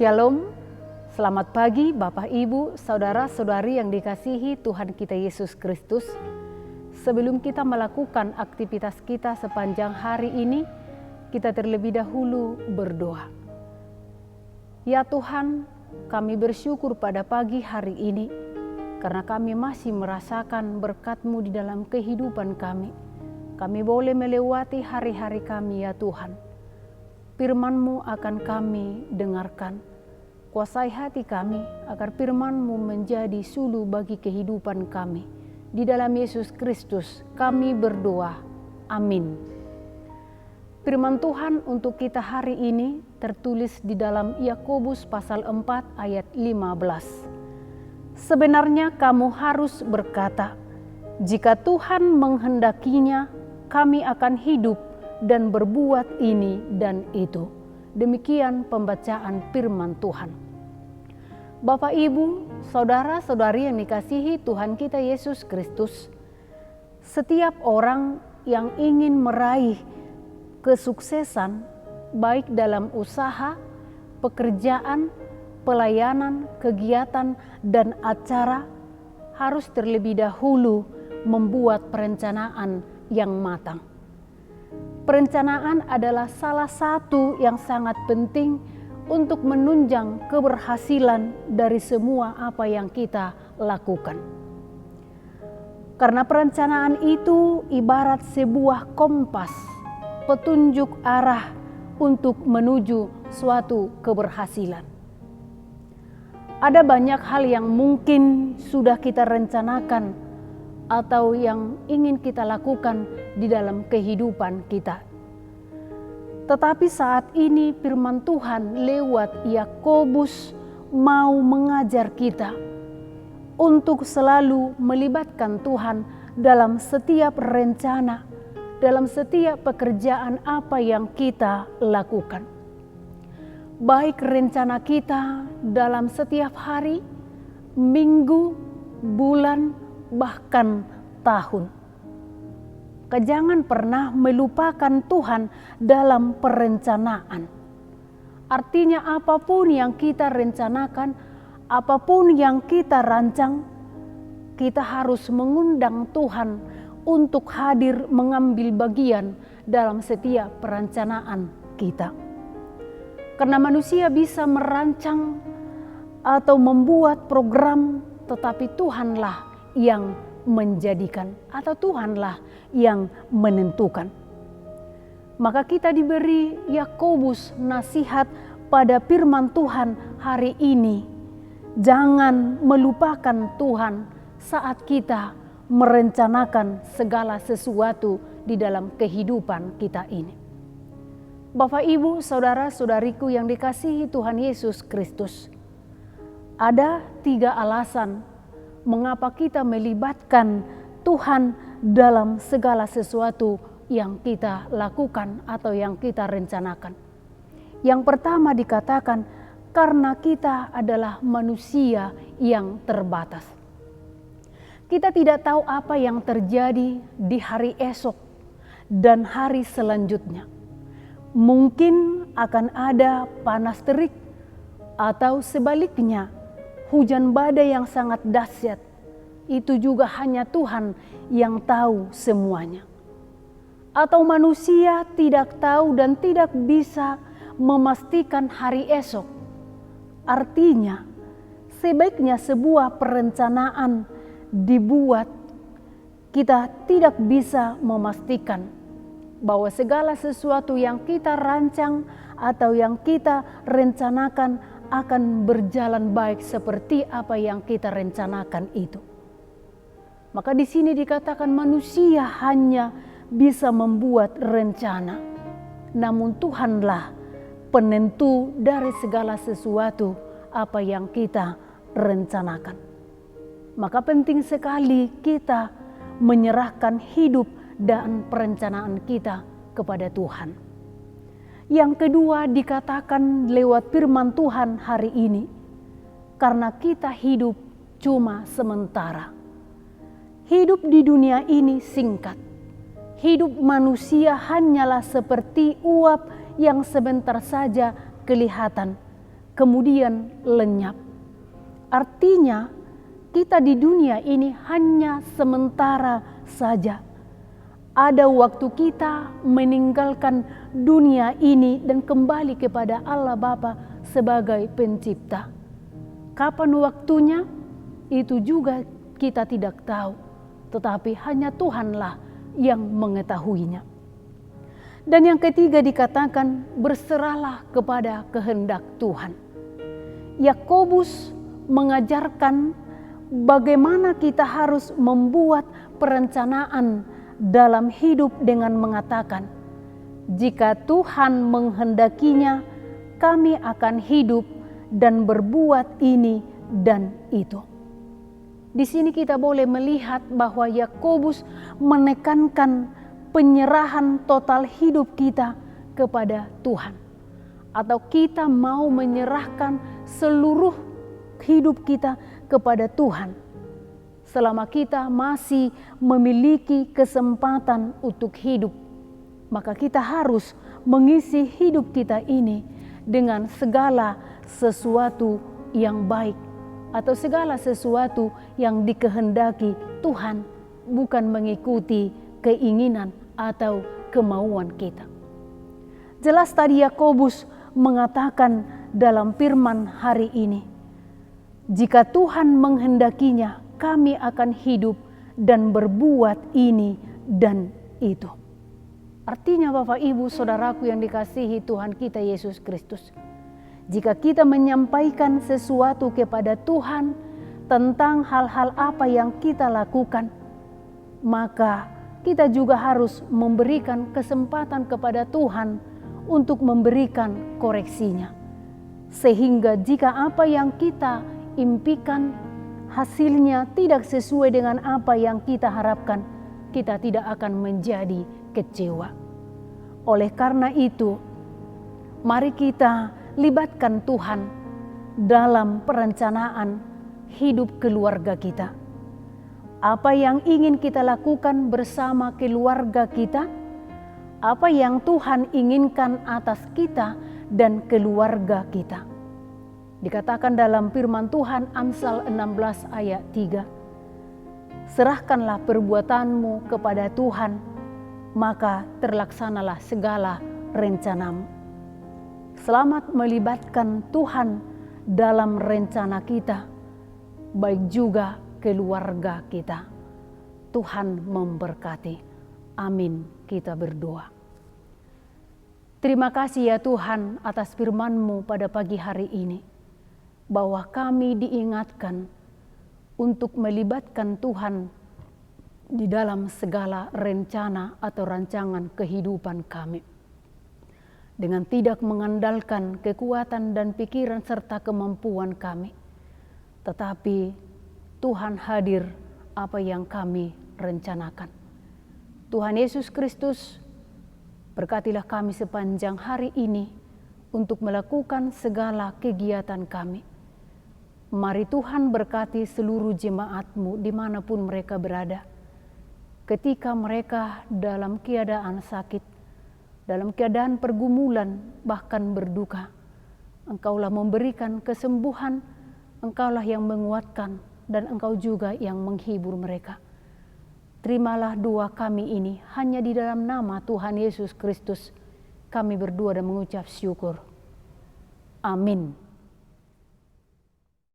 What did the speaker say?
Shalom, selamat pagi Bapak Ibu, Saudara-saudari yang dikasihi Tuhan kita Yesus Kristus. Sebelum kita melakukan aktivitas kita sepanjang hari ini, kita terlebih dahulu berdoa. Ya Tuhan, kami bersyukur pada pagi hari ini, karena kami masih merasakan berkat-Mu di dalam kehidupan kami. Kami boleh melewati hari-hari kami ya Tuhan. Firman-Mu akan kami dengarkan. Kuasai hati kami agar firman-Mu menjadi suluh bagi kehidupan kami. Di dalam Yesus Kristus kami berdoa. Amin. Firman Tuhan untuk kita hari ini tertulis di dalam Yakobus pasal 4 ayat 15. Sebenarnya kamu harus berkata, jika Tuhan menghendakinya, kami akan hidup dan berbuat ini dan itu. Demikian pembacaan firman Tuhan. Bapak, Ibu, Saudara-saudari yang dikasihi Tuhan kita Yesus Kristus, setiap orang yang ingin meraih kesuksesan baik dalam usaha, pekerjaan, pelayanan, kegiatan, dan acara harus terlebih dahulu membuat perencanaan yang matang. Perencanaan adalah salah satu yang sangat penting untuk menunjang keberhasilan dari semua apa yang kita lakukan. Karena perencanaan itu ibarat sebuah kompas, petunjuk arah untuk menuju suatu keberhasilan. Ada banyak hal yang mungkin sudah kita rencanakan atau yang ingin kita lakukan di dalam kehidupan kita. Tetapi saat ini firman Tuhan lewat Yakobus mau mengajar kita untuk selalu melibatkan Tuhan dalam setiap rencana, dalam setiap pekerjaan apa yang kita lakukan. Baik rencana kita dalam setiap hari, minggu, bulan, bahkan tahun. Jangan pernah melupakan Tuhan dalam perencanaan. Artinya apapun yang kita rencanakan, apapun yang kita rancang, kita harus mengundang Tuhan untuk hadir mengambil bagian dalam setiap perencanaan kita. Karena manusia bisa merancang atau membuat program, tetapi Tuhanlah yang menjadikan atau Tuhanlah yang menentukan. Maka kita diberi Yakobus nasihat pada firman Tuhan hari ini. Jangan melupakan Tuhan saat kita merencanakan segala sesuatu di dalam kehidupan kita ini. Bapak, Ibu, Saudara-saudariku yang dikasihi Tuhan Yesus Kristus. Ada 3 alasan mengapa kita melibatkan Tuhan dalam segala sesuatu yang kita lakukan atau yang kita rencanakan. Yang pertama dikatakan karena kita adalah manusia yang terbatas. Kita tidak tahu apa yang terjadi di hari esok dan hari selanjutnya. Mungkin akan ada panas terik atau sebaliknya hujan badai yang sangat dahsyat. Itu juga hanya Tuhan yang tahu semuanya. Atau manusia tidak tahu dan tidak bisa memastikan hari esok. Artinya, sebaiknya sebuah perencanaan dibuat, kita tidak bisa memastikan bahwa segala sesuatu yang kita rancang atau yang kita rencanakan akan berjalan baik seperti apa yang kita rencanakan itu. Maka di sini dikatakan manusia hanya bisa membuat rencana, namun Tuhanlah penentu dari segala sesuatu apa yang kita rencanakan. Maka penting sekali kita menyerahkan hidup dan perencanaan kita kepada Tuhan. Yang kedua dikatakan lewat firman Tuhan hari ini, karena kita hidup cuma sementara. Hidup di dunia ini singkat. Hidup manusia hanyalah seperti uap yang sebentar saja kelihatan, kemudian lenyap. Artinya kita di dunia ini hanya sementara saja. Ada waktu kita meninggalkan dunia ini dan kembali kepada Allah Bapa sebagai pencipta. Kapan waktunya? Itu juga kita tidak tahu, tetapi hanya Tuhanlah yang mengetahuinya. Dan yang ketiga dikatakan, berserahlah kepada kehendak Tuhan. Yakobus mengajarkan bagaimana kita harus membuat perencanaan dalam hidup dengan mengatakan, jika Tuhan menghendakinya, kami akan hidup dan berbuat ini dan itu. Di sini kita boleh melihat bahwa Yakobus menekankan penyerahan total hidup kita kepada Tuhan. Atau kita mau menyerahkan seluruh hidup kita kepada Tuhan. Selama kita masih memiliki kesempatan untuk hidup, maka kita harus mengisi hidup kita ini dengan segala sesuatu yang baik atau segala sesuatu yang dikehendaki Tuhan, bukan mengikuti keinginan atau kemauan kita. Jelas tadi Yakobus mengatakan dalam firman hari ini, jika Tuhan menghendakinya, kami akan hidup dan berbuat ini dan itu. Artinya Bapak Ibu Saudaraku yang dikasihi Tuhan kita Yesus Kristus, jika kita menyampaikan sesuatu kepada Tuhan tentang hal-hal apa yang kita lakukan, maka kita juga harus memberikan kesempatan kepada Tuhan untuk memberikan koreksinya. Sehingga jika apa yang kita impikan hasilnya tidak sesuai dengan apa yang kita harapkan, kita tidak akan menjadi kecewa. Oleh karena itu, mari kita libatkan Tuhan dalam perencanaan hidup keluarga kita. Apa yang ingin kita lakukan bersama keluarga kita, apa yang Tuhan inginkan atas kita dan keluarga kita. Dikatakan dalam firman Tuhan Amsal 16 ayat 3, serahkanlah perbuatanmu kepada Tuhan, maka terlaksanalah segala rencanamu. Selamat melibatkan Tuhan dalam rencana kita, baik juga keluarga kita. Tuhan memberkati. Amin. Kita berdoa. Terima kasih ya Tuhan atas firman-Mu pada pagi hari ini, bahwa kami diingatkan untuk melibatkan Tuhan di dalam segala rencana atau rancangan kehidupan kami. Dengan tidak mengandalkan kekuatan dan pikiran serta kemampuan kami, tetapi Tuhan hadir apa yang kami rencanakan. Tuhan Yesus Kristus, berkatilah kami sepanjang hari ini untuk melakukan segala kegiatan kami. Mari Tuhan berkati seluruh jemaat-Mu dimanapun mereka berada. Ketika mereka dalam keadaan sakit, dalam keadaan pergumulan, bahkan berduka, Engkaulah memberikan kesembuhan, Engkaulah yang menguatkan, dan Engkau juga yang menghibur mereka. Terimalah doa kami ini hanya di dalam nama Tuhan Yesus Kristus. Kami berdoa dan mengucap syukur. Amin.